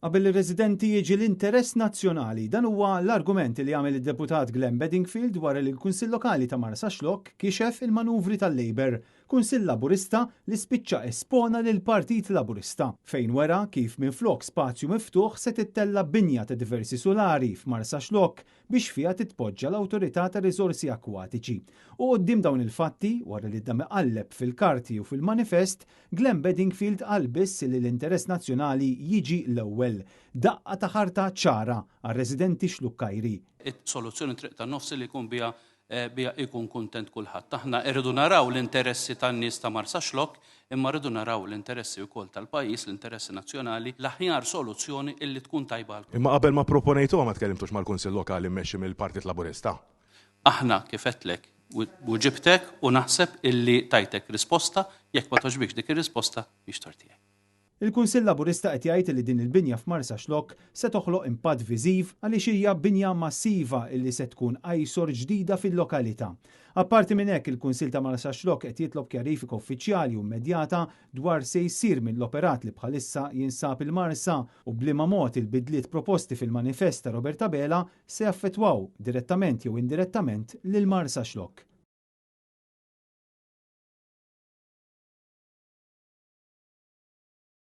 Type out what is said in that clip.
Qabel ir-residenti jiġi l-interess nazzjonali, dan huwa l-argument li għamel id-deputat Glenn Bedingfield wara li l-Kunsill Lokali ta' Marsaxlokk kixef il-manuvri tal-Labor, Kunsill Laburista li spiċċa espona lil Partit Laburista, fejn wera kif minflok spazju miftuħ se tittella binja ta' diversi solari f'Marsaxlokk biex fiha titpoġġa l-Awtorità ta' Riżorsi Akwatiċi. U quddiem dawn il-fatti, wara li d-dam qalleb fil-karti u fil-manifest, Glenn Bedingfield qal biss li l-interess nazzjonali jiġi l-ewwel. Daqqa ta' ħarta ċara għar-residenti xlukkajri. Soluzzjoni triq ta' nofsi li jkun bija ikun kuntent kulħadd. Aħna rridu naraw l-interessi tan-nies ta' Marsaxlokk, imma rridu naraw l-interessi wkoll tal-pajjiż, l-interessi nazzjonali, l-aħjar soluzzjoni illi tkun tajba. Imma qabel ma proponejtuha ma tkellimtux mal-Kunsill Lokali mmexxi mill-Partit Laburista. Aħna kif qedlek u ġibtek u naħseb illi tajtek risposta, jekk ma toġbikx dik ir-risposta biex tortijek. Il-Kunsill Laburista qed jgħid li din il-binja f'Marsaxlokk se toħloq impatt viżiv għaliex hija binja massiva illi se tkun ajsor ġdida fil-lokalità. Apparti minn hekk il-Kunsill ta' Marsaxlokk qed jitlob kjarifika uffiċjali u immedjata dwar se jsir mill-operat li bħalissa jinsab il-Marsa u bliema mod il-bidliet proposti fil-manifest ta' Roberta Bela se jaffettwaw direttament jew indirettament lil Marsaxlokk.